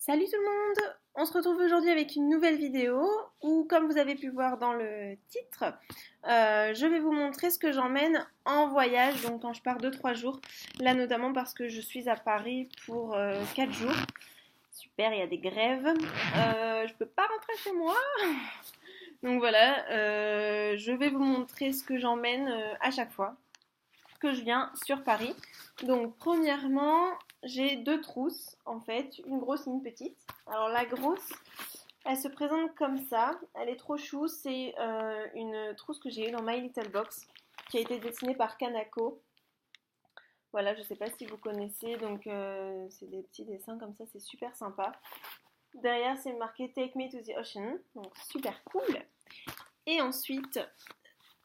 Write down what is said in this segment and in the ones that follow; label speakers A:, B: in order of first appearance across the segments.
A: Salut tout le monde! On se retrouve aujourd'hui avec une nouvelle vidéo où, comme vous avez pu voir dans le titre, je vais vous montrer ce que j'emmène en voyage, donc quand je pars 2-3 jours. Là notamment parce que je suis à Paris pour 4 jours. Super, il y a des grèves. Je peux pas rentrer chez moi. Donc voilà, je vais vous montrer ce que j'emmène à chaque fois que je viens sur Paris. Donc premièrement, j'ai deux trousses en fait, une grosse et une petite. Alors la grosse, elle se présente comme ça, elle est trop chou, c'est une trousse que j'ai eue dans My Little Box qui a été dessinée par Kanako. Voilà, je sais pas si vous connaissez, donc c'est des petits dessins comme ça, c'est super sympa. Derrière, c'est marqué Take Me to the Ocean, donc super cool. Et ensuite,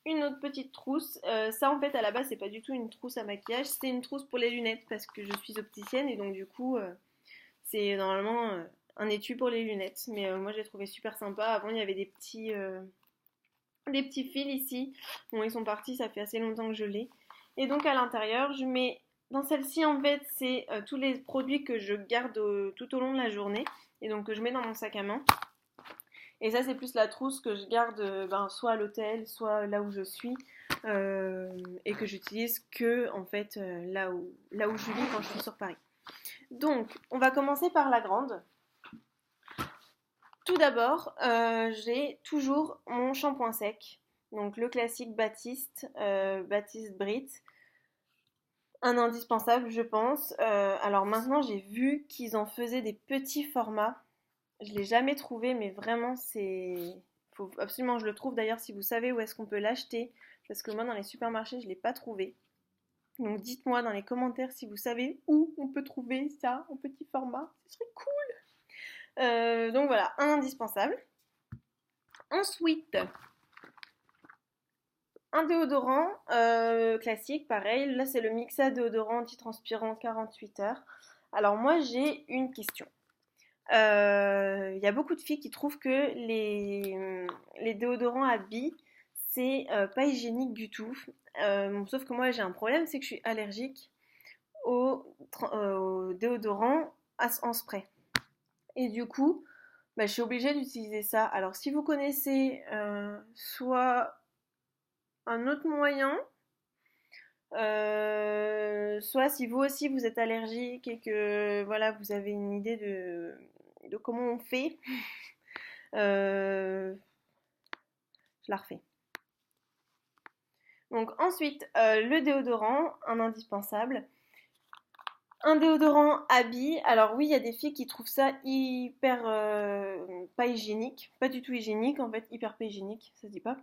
A: une autre petite trousse. Ça, en fait, à la base, c'est pas du tout une trousse à maquillage, c'est une trousse pour les lunettes parce que je suis opticienne et donc, du coup, c'est normalement un étui pour les lunettes. Mais moi, j'ai trouvé super sympa. Avant, il y avait des petits fils ici. Bon, ils sont partis, ça fait assez longtemps que je l'ai. Et donc, à l'intérieur, je mets. Dans celle-ci, en fait, c'est tous les produits que je garde tout au long de la journée et donc que je mets dans mon sac à main. Et ça, c'est plus la trousse que je garde soit à l'hôtel, soit là où je suis, et que j'utilise que en fait là où je vis quand je suis sur Paris. Donc, on va commencer par la grande. Tout d'abord, j'ai toujours mon shampoing sec, donc le classique Baptiste, Baptiste Brit. Un indispensable, je pense. Alors maintenant, j'ai vu qu'ils en faisaient des petits formats. Je l'ai jamais trouvé, mais vraiment, faut absolument que je le trouve. D'ailleurs, si vous savez où est-ce qu'on peut l'acheter, parce que moi, dans les supermarchés, je l'ai pas trouvé. Donc, dites-moi dans les commentaires si vous savez où on peut trouver ça en petit format. Ce serait cool. Donc voilà, un indispensable. Ensuite, un déodorant classique, pareil. Là, c'est le Mixa déodorant antitranspirant 48 heures. Alors moi, j'ai une question. Y a beaucoup de filles qui trouvent que les déodorants à billes, c'est pas hygiénique du tout. Sauf que moi, j'ai un problème, c'est que je suis allergique au déodorant en spray. Et du coup, bah, je suis obligée d'utiliser ça. Alors, si vous connaissez soit un autre moyen, soit si vous aussi vous êtes allergique et que voilà, vous avez une idée de comment on fait, je la refais. Donc ensuite, le déodorant, un indispensable. Un déodorant à billes. Alors oui, il y a des filles qui trouvent ça hyper pas hygiénique, pas du tout hygiénique en fait, hyper pas hygiénique, ça se dit pas.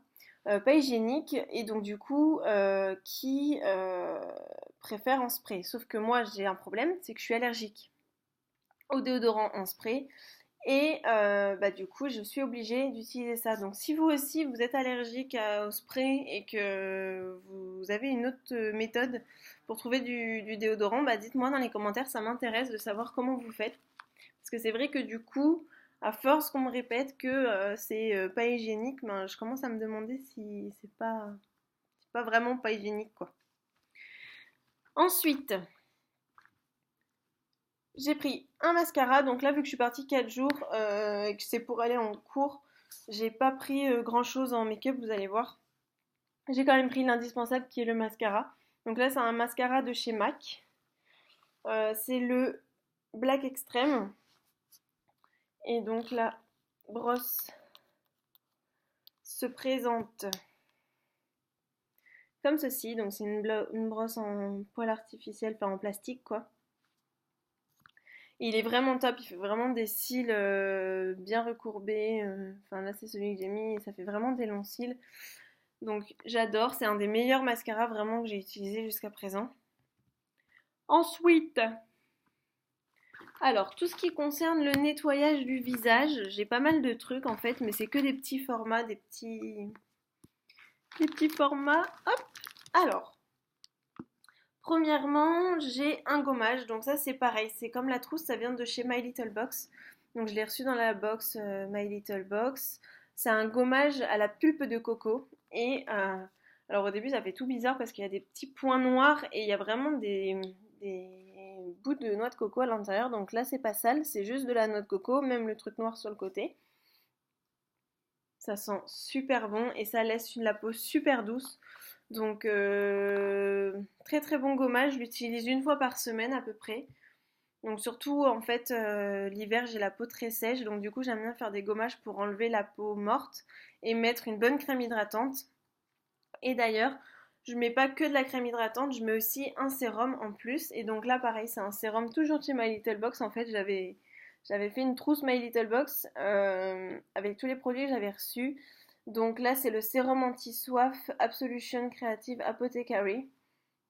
A: Pas hygiénique et donc du coup qui préfèrent en spray. Sauf que moi j'ai un problème, c'est que je suis allergique au déodorant en spray et du coup je suis obligée d'utiliser ça. Donc si vous aussi vous êtes allergique au spray et que vous avez une autre méthode pour trouver du déodorant, bah dites-moi dans les commentaires, ça m'intéresse de savoir comment vous faites. Parce que c'est vrai que du coup, à force qu'on me répète que c'est pas hygiénique, ben, je commence à me demander si c'est pas vraiment pas hygiénique quoi. Ensuite, j'ai pris un mascara, donc là vu que je suis partie 4 jours et que c'est pour aller en cours, j'ai pas pris grand chose en make-up, vous allez voir. J'ai quand même pris l'indispensable qui est le mascara. Donc là c'est un mascara de chez MAC. C'est le Black Extreme. Et donc la brosse se présente comme ceci. Donc c'est une brosse en poil artificiel, enfin en plastique quoi. Il est vraiment top, il fait vraiment des cils bien recourbés. Enfin là c'est celui que j'ai mis et ça fait vraiment des longs cils. Donc j'adore, c'est un des meilleurs mascaras vraiment que j'ai utilisé jusqu'à présent. Ensuite, alors tout ce qui concerne le nettoyage du visage, j'ai pas mal de trucs en fait, mais c'est que des petits formats, des petits formats. Hop. Alors, premièrement, j'ai un gommage. Donc ça, c'est pareil. C'est comme la trousse, ça vient de chez My Little Box. Donc je l'ai reçu dans la box My Little Box. C'est un gommage à la pulpe de coco. Et alors au début, ça fait tout bizarre parce qu'il y a des petits points noirs et il y a vraiment des bouts de noix de coco à l'intérieur. Donc là, c'est pas sale, c'est juste de la noix de coco, même le truc noir sur le côté. Ça sent super bon et ça laisse la peau super douce. Donc très très bon gommage, je l'utilise une fois par semaine à peu près. Donc surtout en fait l'hiver j'ai la peau très sèche, donc du coup j'aime bien faire des gommages pour enlever la peau morte et mettre une bonne crème hydratante. Et d'ailleurs je mets pas que de la crème hydratante, je mets aussi un sérum en plus. Et donc là pareil c'est un sérum toujours chez My Little Box. En fait j'avais fait une trousse My Little Box avec tous les produits que j'avais reçus. Donc là c'est le sérum anti-soif Absolution Creative Apothecary.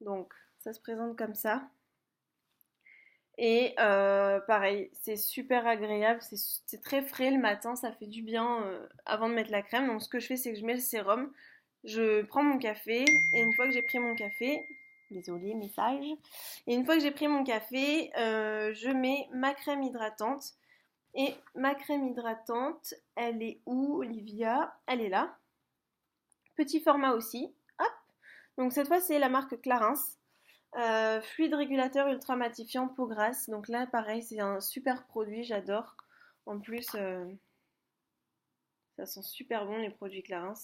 A: Donc ça se présente comme ça. Et pareil, c'est super agréable, c'est très frais le matin, ça fait du bien avant de mettre la crème. Donc ce que je fais, c'est que je mets le sérum, je prends mon café, et une fois que j'ai pris mon café, désolé, message, et une fois que j'ai pris mon café, je mets ma crème hydratante. Et ma crème hydratante, elle est où, Olivia? Elle est là. Petit format aussi. Hop. Donc cette fois, c'est la marque Clarins. Fluide régulateur ultra matifiant peau grasse. Donc là, pareil, c'est un super produit, j'adore. En plus, ça sent super bon les produits Clarins.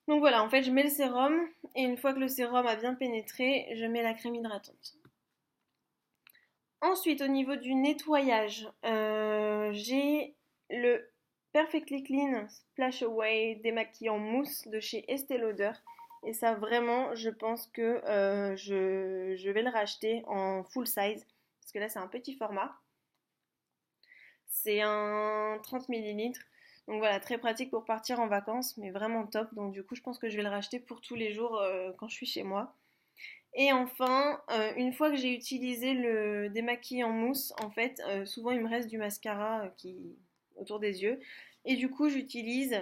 A: Donc voilà, en fait, je mets le sérum et une fois que le sérum a bien pénétré, je mets la crème hydratante. Ensuite, au niveau du nettoyage, j'ai le Perfectly Clean Splash Away démaquillant mousse de chez Estée Lauder. Et ça, vraiment, je pense que je vais le racheter en full size. Parce que là, c'est un petit format. C'est un 30 millilitres. Donc voilà, très pratique pour partir en vacances, mais vraiment top. Donc du coup, je pense que je vais le racheter pour tous les jours quand je suis chez moi. Et enfin, une fois que j'ai utilisé le démaquillant mousse, en fait, souvent il me reste du mascara autour des yeux. Et du coup, j'utilise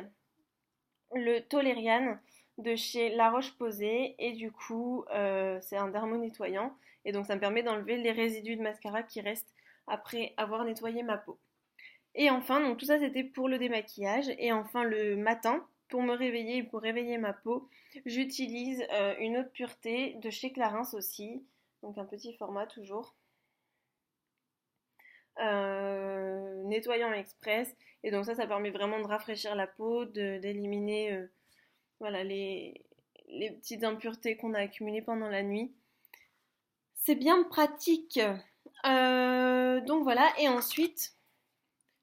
A: le Toleriane de chez La Roche-Posay. Et du coup, c'est un dermo-nettoyant. Et donc, ça me permet d'enlever les résidus de mascara qui restent après avoir nettoyé ma peau. Et enfin, donc tout ça c'était pour le démaquillage. Et enfin, le matin, pour me réveiller et pour réveiller ma peau, j'utilise une eau de pureté de chez Clarins aussi. Donc un petit format toujours. Nettoyant express. Et donc ça permet vraiment de rafraîchir la peau, d'éliminer voilà, les petites impuretés qu'on a accumulées pendant la nuit. C'est bien pratique. Donc voilà, et ensuite,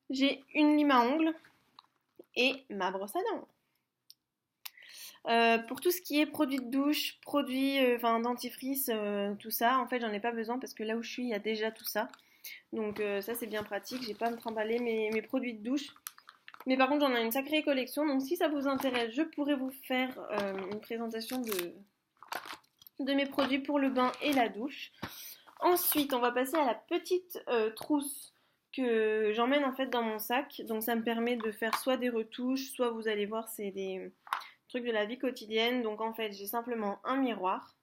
A: j'ai une lime à ongles et ma brosse à dents. Pour tout ce qui est produits de douche, produits dentifrice, tout ça, en fait j'en ai pas besoin parce que là où je suis il y a déjà tout ça. Donc ça c'est bien pratique, j'ai pas à me trimballer mes produits de douche. Mais par contre j'en ai une sacrée collection, donc si ça vous intéresse, je pourrais vous faire une présentation de mes produits pour le bain et la douche. Ensuite on va passer à la petite trousse que j'emmène en fait dans mon sac. Donc ça me permet de faire soit des retouches, soit vous allez voir c'est des trucs de la vie quotidienne. Donc en fait j'ai simplement un miroir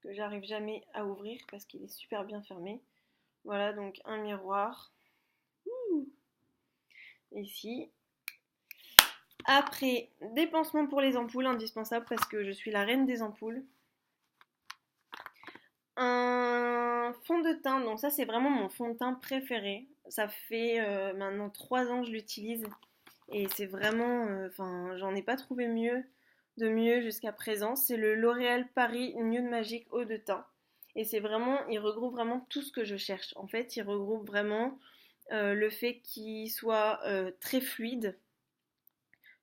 A: que j'arrive jamais à ouvrir parce qu'il est super bien fermé. Voilà, donc un miroir ici. Après, des pansements pour les ampoules, indispensable parce que je suis la reine des ampoules. Un fond de teint, donc ça c'est vraiment mon fond de teint préféré. Ça fait maintenant 3 ans que je l'utilise et c'est vraiment, j'en ai pas trouvé de mieux jusqu'à présent. C'est le L'Oréal Paris Nude Magic Eau de teint. Et c'est vraiment, il regroupe vraiment tout ce que je cherche. En fait, il regroupe vraiment le fait qu'il soit très fluide,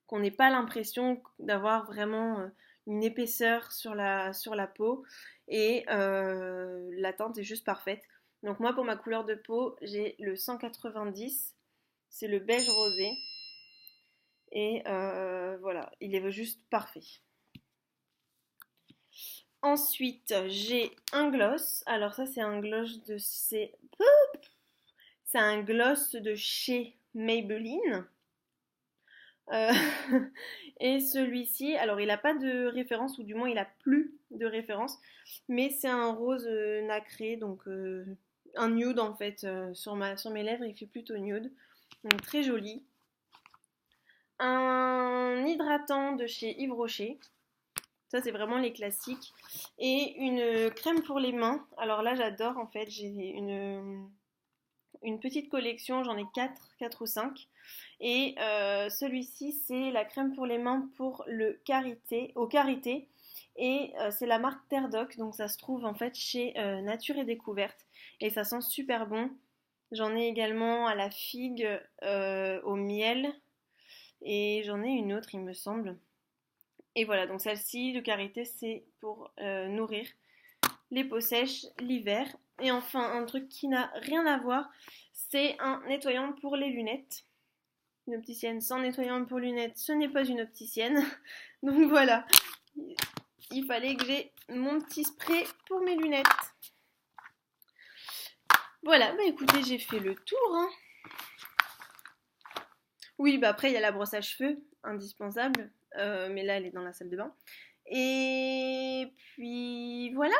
A: qu'on n'ait pas l'impression d'avoir vraiment une épaisseur sur la peau. Et la teinte est juste parfaite. Donc moi, pour ma couleur de peau, j'ai le 190. C'est le beige rosé. Et voilà, il est juste parfait. Ensuite, j'ai un gloss. Alors ça, c'est un gloss c'est un gloss de chez Maybelline. Et celui-ci, alors il n'a pas de référence, ou du moins il n'a plus de référence, mais c'est un rose nacré, donc un nude en fait, sur mes lèvres, il fait plutôt nude, donc très joli. Un hydratant de chez Yves Rocher. Ça, c'est vraiment les classiques. Et une crème pour les mains. Alors là, j'adore en fait. J'ai une petite collection, j'en ai 4 ou 5. Et celui-ci, c'est la crème pour les mains pour le karité, au karité. Et c'est la marque Terre Doc, donc ça se trouve en fait chez Nature et Découverte. Et ça sent super bon. J'en ai également à la figue, au miel. Et j'en ai une autre, il me semble. Et voilà, donc celle-ci, le karité, c'est pour nourrir les peaux sèches l'hiver. Et enfin, un truc qui n'a rien à voir, c'est un nettoyant pour les lunettes. Une opticienne sans nettoyant pour lunettes, ce n'est pas une opticienne. Donc voilà, il fallait que j'ai mon petit spray pour mes lunettes. Voilà, bah écoutez, j'ai fait le tour, hein. Oui, bah après, il y a la brosse à cheveux, indispensable. Mais là, elle est dans la salle de bain. Et puis voilà.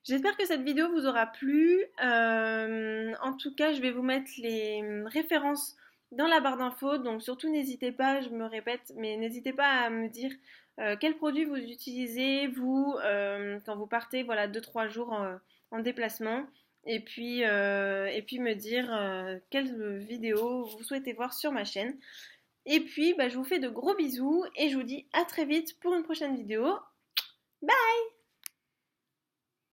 A: J'espère que cette vidéo vous aura plu. En tout cas, je vais vous mettre les références dans la barre d'infos. Donc surtout, n'hésitez pas, je me répète, mais n'hésitez pas à me dire quels produits vous utilisez, vous, quand vous partez, voilà, 2-3 jours en déplacement. Et puis me dire quelles vidéos vous souhaitez voir sur ma chaîne. Et puis, bah, je vous fais de gros bisous et je vous dis à très vite pour une prochaine vidéo. Bye!